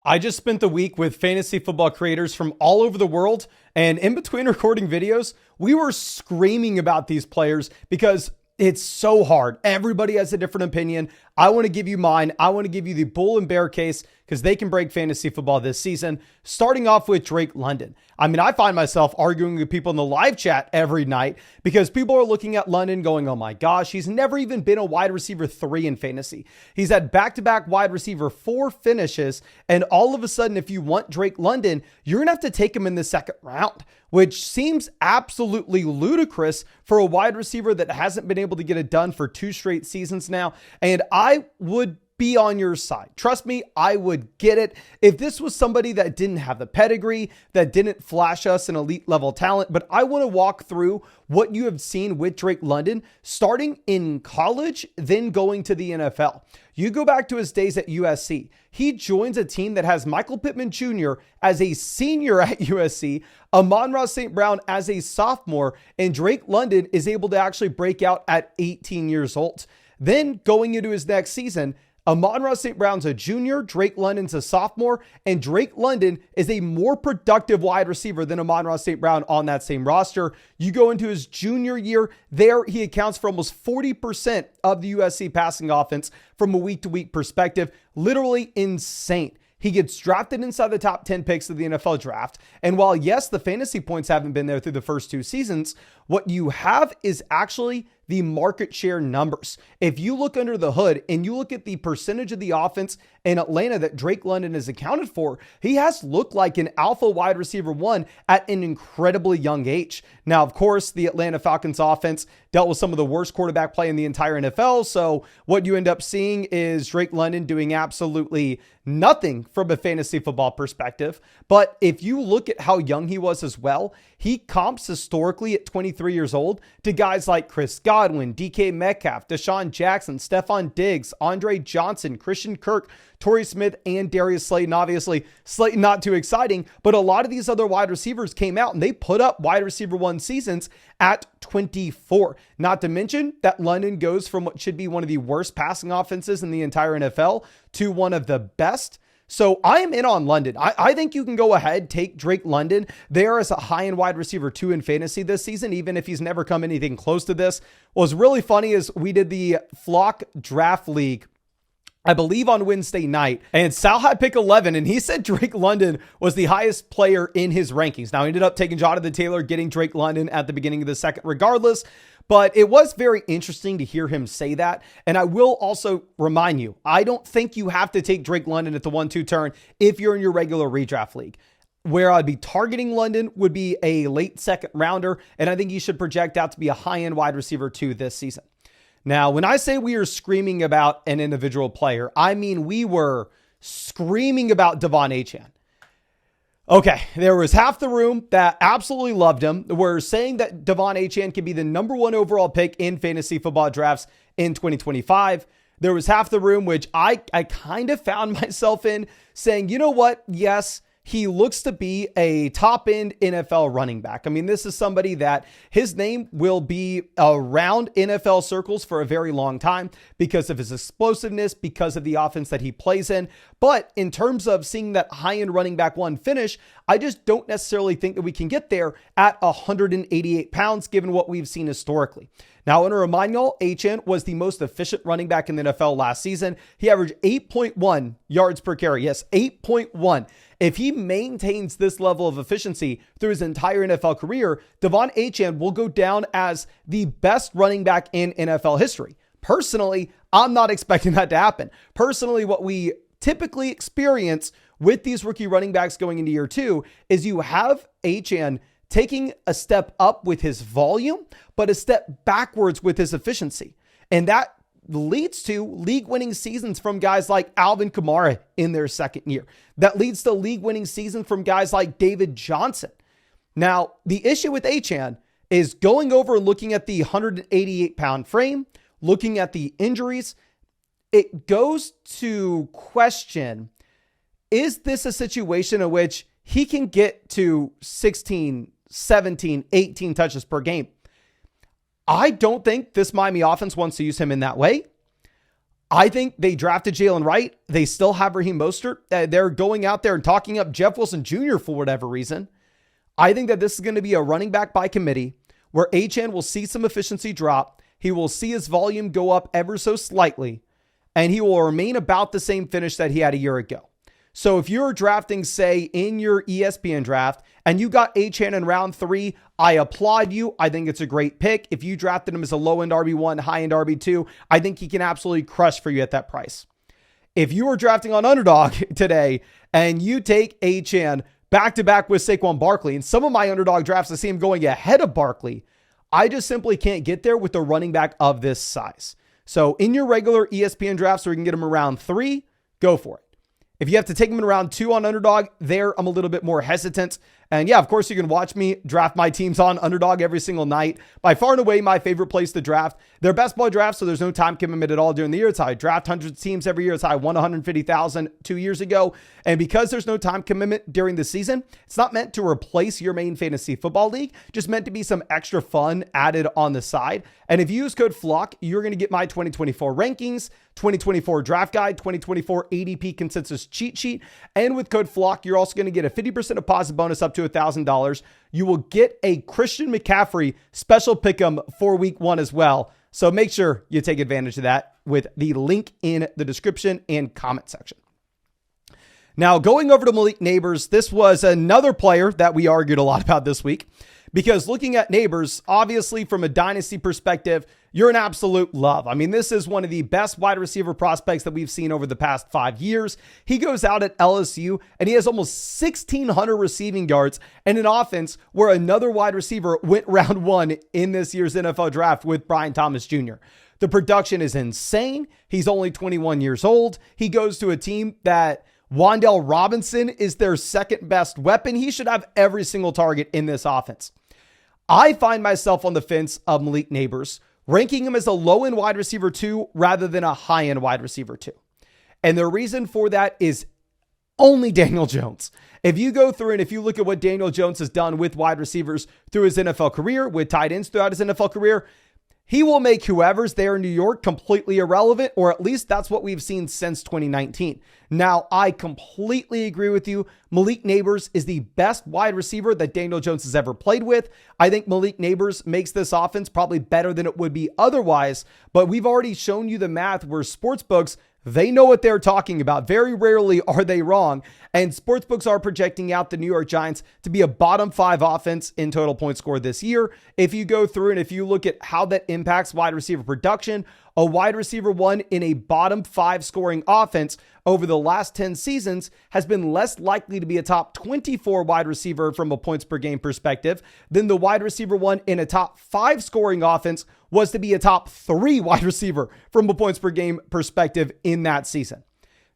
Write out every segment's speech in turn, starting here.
I just spent the week with fantasy football creators from all over the world, and in between recording videos, we were screaming about these players because it's so hard. Everybody has a different opinion. I want to give you mine. I want to give you the bull and bear case because they can break fantasy football this season. Starting off with Drake London. I mean, I find myself arguing with people in the live chat every night because people are looking at London going, oh my gosh, he's never even been a wide receiver 3 in fantasy. He's had back-to-back wide receiver 4 finishes. And all of a sudden, if you want Drake London, you're going to have to take him in the second round, which seems absolutely ludicrous for a wide receiver that hasn't been able to get it done for 2 straight seasons now. And I would be on your side. Trust me, I would get it. If this was somebody that didn't have the pedigree, that didn't flash us an elite level talent, but I want to walk through what you have seen with Drake London starting in college, then going to the NFL. You go back to his days at USC. He joins a team that has Michael Pittman Jr. as a senior at USC, Amon-Ra St. Brown as a sophomore, and Drake London is able to actually break out at 18 years old. Then going into his next season, Amon-Ra St. Brown's a junior, Drake London's a sophomore, and Drake London is a more productive wide receiver than Amon-Ra St. Brown on that same roster. You go into his junior year, there he accounts for almost 40% of the USC passing offense from a week-to-week perspective. Literally insane. He gets drafted inside the top 10 picks of the NFL draft. And while, yes, the fantasy points haven't been there through the first 2 seasons, what you have is actually the market share numbers. If you look under the hood and you look at the percentage of the offense in Atlanta that Drake London is accounted for, he has looked like an alpha wide receiver 1 at an incredibly young age. Now, of course, the Atlanta Falcons offense dealt with some of the worst quarterback play in the entire NFL. So what you end up seeing is Drake London doing absolutely nothing from a fantasy football perspective. But if you look at how young he was as well, he comps historically at 23 years old to guys like Chris Godwin, DK Metcalf, Deshaun Jackson, Stefan Diggs, Andre Johnson, Christian Kirk, Torrey Smith, and Darius Slayton. Obviously, Slayton not too exciting, but a lot of these other wide receivers came out and they put up wide receiver 1 seasons at 24. Not to mention that London goes from what should be one of the worst passing offenses in the entire NFL to one of the best. So I am in on London. I think you can go ahead, take Drake London there as a high-end wide receiver 2 in fantasy this season, even if he's never come anything close to this. What was really funny is we did the Flock Draft League, I believe on Wednesday night, and Sal had pick 11, and he said Drake London was the highest player in his rankings. Now, he ended up taking Jonathan Taylor, getting Drake London at the beginning of the second regardless, but it was very interesting to hear him say that. And I will also remind you, I don't think you have to take Drake London at the 1-2 turn if you're in your regular redraft league. Where I'd be targeting London would be a late second rounder, and I think he should project out to be a high-end wide receiver 2 this season. Now, when I say we are screaming about an individual player, I mean we were screaming about Devon Anan. Okay, there was half the room that absolutely loved him. We're saying that Devon Anan can be the number 1 overall pick in fantasy football drafts in 2025. There was half the room, which I kind of found myself in, saying, you know what? Yes, he looks to be a top-end NFL running back. I mean, this is somebody that his name will be around NFL circles for a very long time because of his explosiveness, because of the offense that he plays in. But in terms of seeing that high-end running back 1 finish, I just don't necessarily think that we can get there at 188 pounds, given what we've seen historically. Now, I want to remind y'all, Anan was the most efficient running back in the NFL last season. He averaged 8.1 yards per carry. Yes, 8.1. If he maintains this level of efficiency through his entire NFL career, Devon Anan will go down as the best running back in NFL history. Personally, I'm not expecting that to happen. Personally, what we typically experience with these rookie running backs going into year 2 is you have Anan taking a step up with his volume, but a step backwards with his efficiency. And that leads to league-winning seasons from guys like Alvin Kamara in their second year. That leads to league-winning seasons from guys like David Johnson. Now, the issue with Anan is going over and looking at the 188-pound frame, looking at the injuries. It goes to question, is this a situation in which he can get to 16, 17, 18 touches per game? I don't think this Miami offense wants to use him in that way. I think they drafted Jalen Wright. They still have Raheem Mostert. They're going out there and talking up Jeff Wilson Jr. for whatever reason. I think that this is going to be a running back by committee where Achane will see some efficiency drop. He will see his volume go up ever so slightly, and he will remain about the same finish that he had a year ago. So if you're drafting, say, in your ESPN draft, and you got Achane in round 3, I applaud you. I think it's a great pick. If you drafted him as a low-end RB1, high-end RB2, I think he can absolutely crush for you at that price. If you were drafting on Underdog today, and you take Achane back-to-back with Saquon Barkley, and some of my Underdog drafts, I see him going ahead of Barkley, I just simply can't get there with the running back of this size. So in your regular ESPN drafts where you can get him around 3, go for it. If you have to take him in round 2 on Underdog, there I'm a little bit more hesitant. And yeah, of course, you can watch me draft my teams on Underdog every single night. By far and away, my favorite place to draft. They're best ball drafts, so there's no time commitment at all during the year. It's how I draft hundreds of teams every year. It's how I won 150,000 2 years ago. And because there's no time commitment during the season, it's not meant to replace your main fantasy football league, just meant to be some extra fun added on the side. And if you use code FLOCK, you're going to get my 2024 rankings, 2024 draft guide, 2024 ADP consensus cheat sheet. And with code FLOCK, you're also going to get a 50% deposit bonus up to $1,000. You will get a Christian McCaffrey special pick'em for week 1 as well. So make sure you take advantage of that with the link in the description and comment section. Now, going over to Malik Neighbors, this was another player that we argued a lot about this week, because looking at Neighbors, obviously from a dynasty perspective, you're an absolute love. I mean, this is one of the best wide receiver prospects that we've seen over the past 5 years. He goes out at LSU and he has almost 1,600 receiving yards and an offense where another wide receiver went round 1 in this year's NFL draft with Brian Thomas Jr. The production is insane. He's only 21 years old. He goes to a team that Wan'Dale Robinson is their second best weapon. He should have every single target in this offense. I find myself on the fence of Malik Neighbors, ranking him as a low-end wide receiver 2 rather than a high-end wide receiver 2. And the reason for that is only Daniel Jones. If you go through and if you look at what Daniel Jones has done with wide receivers through his NFL career, with tight ends throughout his NFL career, he will make whoever's there in New York completely irrelevant, or at least that's what we've seen since 2019. Now, I completely agree with you. Malik Neighbors is the best wide receiver that Daniel Jones has ever played with. I think Malik Neighbors makes this offense probably better than it would be otherwise, but we've already shown you the math where sportsbooks, they know what they're talking about. Very rarely are they wrong. And sportsbooks are projecting out the New York Giants to be a bottom 5 offense in total points scored this year. If you go through and if you look at how that impacts wide receiver production, a wide receiver 1 in a bottom 5 scoring offense over the last 10 seasons has been less likely to be a top 24 wide receiver from a points per game perspective than the wide receiver 1 in a top 5 scoring offense was to be a top 3 wide receiver from a points per game perspective in that season.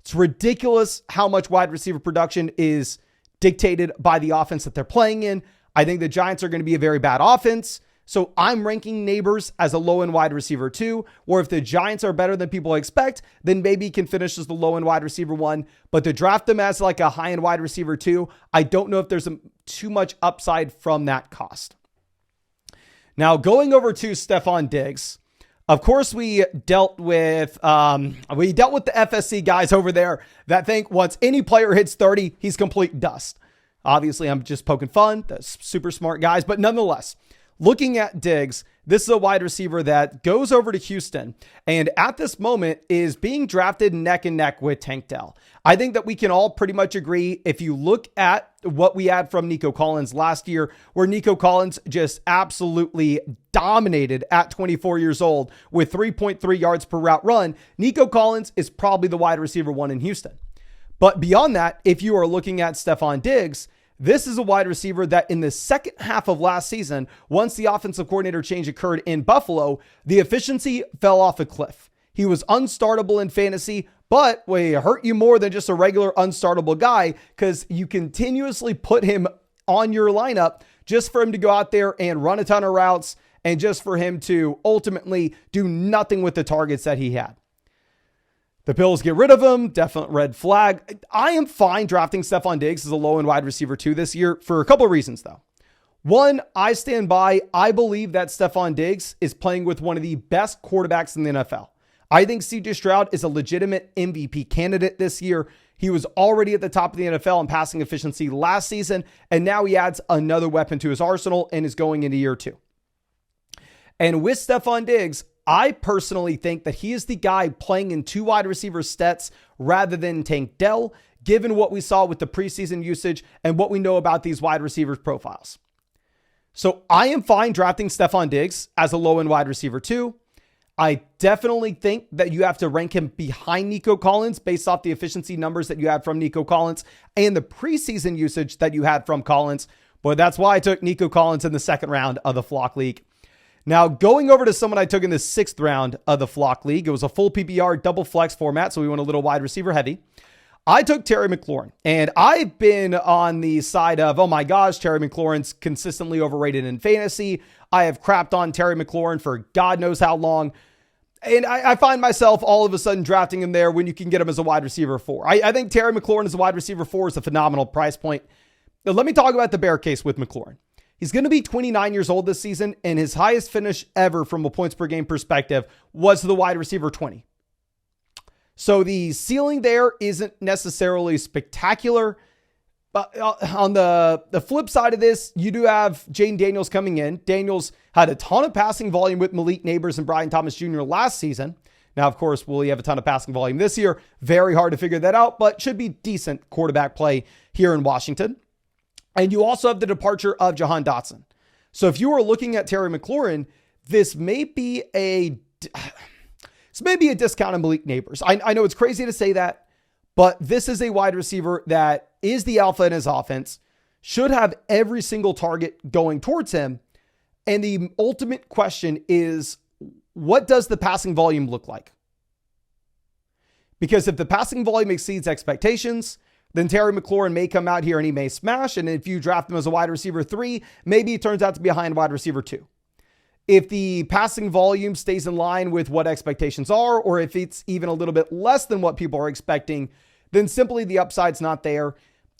It's ridiculous how much wide receiver production is dictated by the offense that they're playing in. I think the Giants are going to be a very bad offense. So I'm ranking Neighbors as a low-end wide receiver 2, or if the Giants are better than people expect, then maybe he can finish as the low-end wide receiver 1. But to draft them as like a high-end wide receiver 2, I don't know if there's too much upside from that cost. Now, going over to Stefan Diggs, of course, we dealt with the FSC guys over there that think once any player hits 30, he's complete dust. Obviously, I'm just poking fun. That's super smart guys, but nonetheless, looking at Diggs, this is a wide receiver that goes over to Houston and at this moment is being drafted neck and neck with Tank Dell. I think that we can all pretty much agree if you look at what we had from Nico Collins last year, where Nico Collins just absolutely dominated at 24 years old with 3.3 yards per route run. Nico Collins is probably the wide receiver 1 in Houston. But beyond that, if you are looking at Stefan Diggs, this is a wide receiver that in the second half of last season, once the offensive coordinator change occurred in Buffalo, the efficiency fell off a cliff. He was unstartable in fantasy, but it hurt you more than just a regular unstartable guy because you continuously put him on your lineup just for him to go out there and run a ton of routes and just for him to ultimately do nothing with the targets that he had. The Bills get rid of him. Definite red flag. I am fine drafting Stefan Diggs as a low-end wide receiver 2 this year for a couple of reasons, though. One, I stand by. I believe that Stefan Diggs is playing with one of the best quarterbacks in the NFL. I think CJ Stroud is a legitimate MVP candidate this year. He was already at the top of the NFL in passing efficiency last season, and now he adds another weapon to his arsenal and is going into year 2. And with Stefan Diggs, I personally think that he is the guy playing in 2 wide receiver sets rather than Tank Dell, given what we saw with the preseason usage and what we know about these wide receivers' profiles. So I am fine drafting Stefan Diggs as a low-end wide receiver 2. I definitely think that you have to rank him behind Nico Collins based off the efficiency numbers that you had from Nico Collins and the preseason usage that you had from Collins. But that's why I took Nico Collins in the 2nd round of the Flock League. Now, going over to someone I took in the 6th round of the Flock League, it was a full PPR double flex format, so we went a little wide receiver heavy. I took Terry McLaurin, and I've been on the side of, oh my gosh, Terry McLaurin's consistently overrated in fantasy. I have crapped on Terry McLaurin for God knows how long. And I find myself all of a sudden drafting him there when you can get him as a wide receiver 4. I think Terry McLaurin as a wide receiver 4 is a phenomenal price point. Now, let me talk about the bear case with McLaurin. He's going to be 29 years old this season, and his highest finish ever from a points per game perspective was the wide receiver 20. So the ceiling there isn't necessarily spectacular. But on the flip side of this, you do have Jaden Daniels coming in. Daniels had a ton of passing volume with Malik Neighbors and Brian Thomas Jr. last season. Now, of course, will he have a ton of passing volume this year? Very hard to figure that out, but should be decent quarterback play here in Washington. And you also have the departure of Jahan Dotson. So if you are looking at Terry McLaurin, this may be a discount on Malik Neighbors. I know it's crazy to say that, but this is a wide receiver that is the alpha in his offense, should have every single target going towards him. And the ultimate question is, what does the passing volume look like? Because if the passing volume exceeds expectations, then Terry McLaurin may come out here and he may smash. And if you draft him as a wide receiver 3, maybe he turns out to be behind wide receiver 2. If the passing volume stays in line with what expectations are, or if it's even a little bit less than what people are expecting, then simply the upside's not there.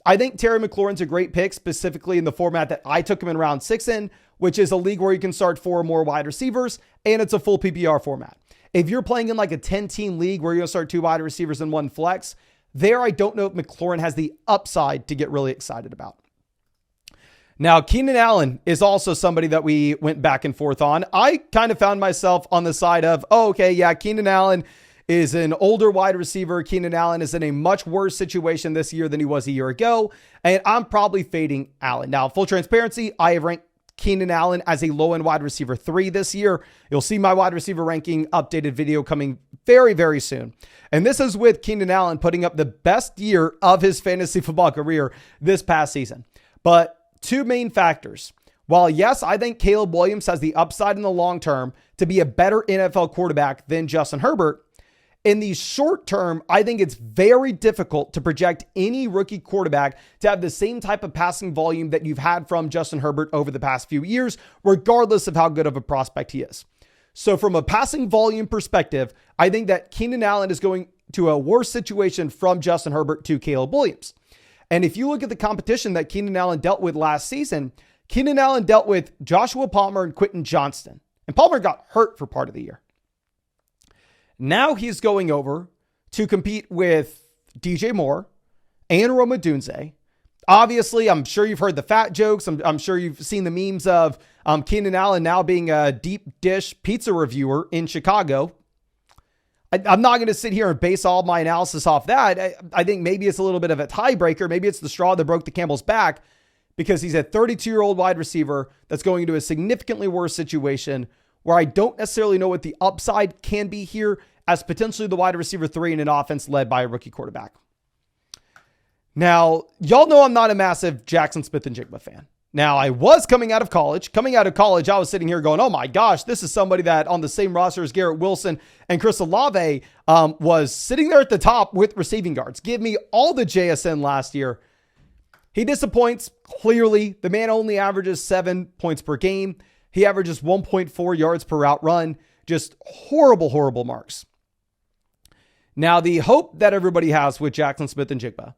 I think Terry McLaurin's a great pick, specifically in the format that I took him in round 6 in, which is a league where you can start 4 or more wide receivers, and it's a full PPR format. If you're playing in like a 10-team league where you're going to start 2 wide receivers and 1 flex, there I don't know if McLaurin has the upside to get really excited about. Now, Keenan Allen is also somebody that we went back and forth on. I kind of found myself on the side of, Keenan Allen is an older wide receiver. Keenan Allen is in a much worse situation this year than he was a year ago, and I'm probably fading Allen. Now, full transparency, I have ranked Keenan Allen as a low-end wide receiver 3 this year. You'll see my wide receiver ranking updated video coming very, very soon. And this is with Keenan Allen putting up the best year of his fantasy football career this past season. But 2 main factors. While yes, I think Caleb Williams has the upside in the long term to be a better NFL quarterback than Justin Herbert, in the short term, I think it's very difficult to project any rookie quarterback to have the same type of passing volume that you've had from Justin Herbert over the past few years, regardless of how good of a prospect he is. So from a passing volume perspective, I think that Keenan Allen is going to a worse situation from Justin Herbert to Caleb Williams. And if you look at the competition that Keenan Allen dealt with last season, Keenan Allen dealt with Joshua Palmer and Quentin Johnston. And Palmer got hurt for part of the year. Now he's going over to compete with DJ Moore and Rome Odunze. Obviously, I'm sure you've heard the fat jokes. I'm sure you've seen the memes of Keenan Allen now being a deep dish pizza reviewer in Chicago. I'm not going to sit here and base all my analysis off that. I think maybe it's a little bit of a tiebreaker. Maybe it's the straw that broke the camel's back because he's a 32-year-old wide receiver that's going into a significantly worse situation where I don't necessarily know what the upside can be here as potentially the wide receiver 3 in an offense led by a rookie quarterback. Now, y'all know I'm not a massive Jackson Smith-Njigba fan. Now, I was coming out of college. Coming out of college, I was sitting here going, oh my gosh, this is somebody that on the same roster as Garrett Wilson and Chris Olave was sitting there at the top with receiving guards. Give me all the JSN last year. He disappoints, clearly. The man only averages 7 points per game. He averages 1.4 yards per route run. Just horrible, horrible marks. Now, the hope that everybody has with Jackson Smith-Njigba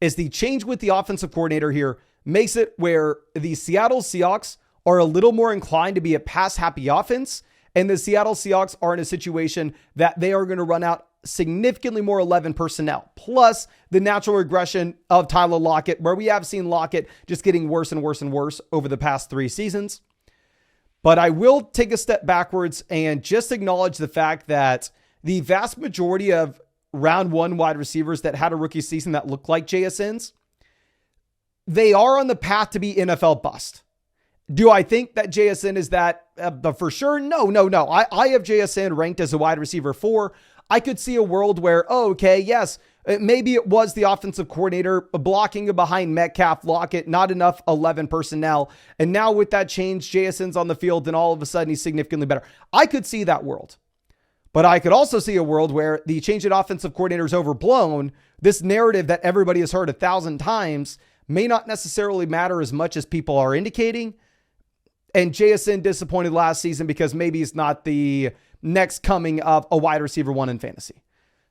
is the change with the offensive coordinator here makes it where the Seattle Seahawks are a little more inclined to be a pass-happy offense, And the Seattle Seahawks are in a situation that they are going to run out significantly more 11 personnel, plus the natural regression of Tyler Lockett, where we have seen Lockett just getting worse and worse and worse over the past 3 seasons. But I will take a step backwards and just acknowledge the fact that the vast majority of round 1 wide receivers that had a rookie season that looked like JSN's, they are on the path to be NFL bust. Do I think that JSN is that for sure? No. I have JSN ranked as a wide receiver 4. I could see a world where, yes, maybe it was the offensive coordinator blocking behind Metcalf, Lockett, not enough 11 personnel. And now with that change, JSN's on the field and all of a sudden he's significantly better. I could see that world. But I could also see a world where the change in offensive coordinator is overblown. This narrative that everybody has heard 1,000 times may not necessarily matter as much as people are indicating. And JSN disappointed last season because maybe he's not the next coming of a wide receiver 1 in fantasy.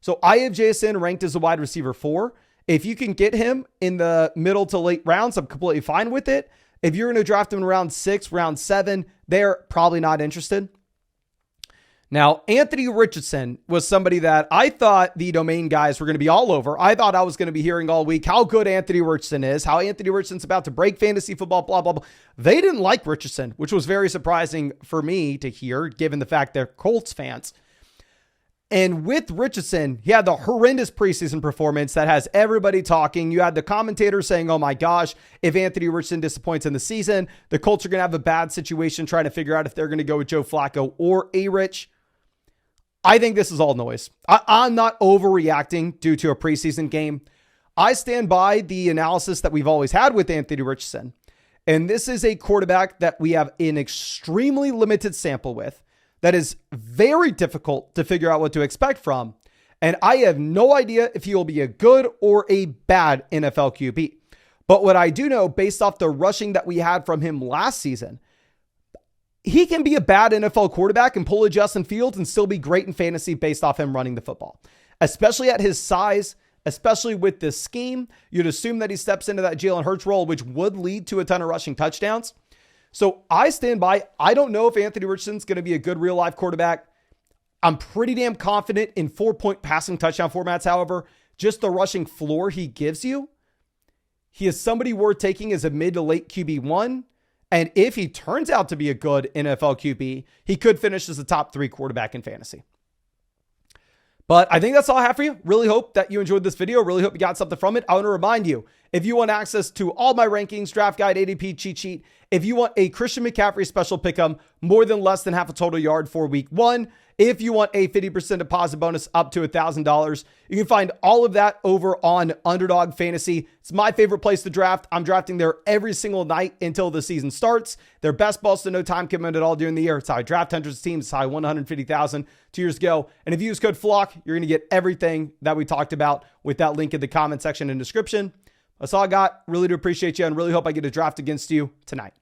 So I have JSN ranked as a wide receiver 4. If you can get him in the middle to late rounds, I'm completely fine with it. If you're going to draft him in round 6, round 7, they're probably not interested. Now, Anthony Richardson was somebody that I thought the domain guys were going to be all over. I thought I was going to be hearing all week how good Anthony Richardson is, how Anthony Richardson's about to break fantasy football, blah, blah, blah. They didn't like Richardson, which was very surprising for me to hear, given the fact they're Colts fans. And with Richardson, he had the horrendous preseason performance that has everybody talking. You had the commentators saying, oh my gosh, if Anthony Richardson disappoints in the season, the Colts are going to have a bad situation trying to figure out if they're going to go with Joe Flacco or A-Rich. I think this is all noise. I'm not overreacting due to a preseason game. I stand by the analysis that we've always had with Anthony Richardson. And this is a quarterback that we have an extremely limited sample with that is very difficult to figure out what to expect from. And I have no idea if he will be a good or a bad NFL QB. But what I do know, based off the rushing that we had from him last season, he can be a bad NFL quarterback and pull a Justin Fields and still be great in fantasy based off him running the football, especially at his size, especially with this scheme. You'd assume that he steps into that Jalen Hurts role, which would lead to a ton of rushing touchdowns. So I stand by. I don't know if Anthony Richardson's going to be a good real life quarterback. I'm pretty damn confident in 4-point passing touchdown formats. However, just the rushing floor he gives you, he is somebody worth taking as a mid to late QB1. And if he turns out to be a good NFL QB, he could finish as a top 3 quarterback in fantasy. But I think that's all I have for you. Really hope that you enjoyed this video. Really hope you got something from it. I want to remind you, if you want access to all my rankings, draft guide, ADP cheat sheet, if you want a Christian McCaffrey special pick'em, more than less than half a total yard for week 1, if you want a 50% deposit bonus up to $1,000, you can find all of that over on Underdog Fantasy. It's my favorite place to draft. I'm drafting there every single night until the season starts. Their best balls to no time commitment at all during the year. It's how I draft hundreds of teams. It's how I won 150,000 2 years ago. And if you use code FLOCK, you're going to get everything that we talked about with that link in the comment section and description. That's all I got. Really do appreciate you and really hope I get a draft against you tonight.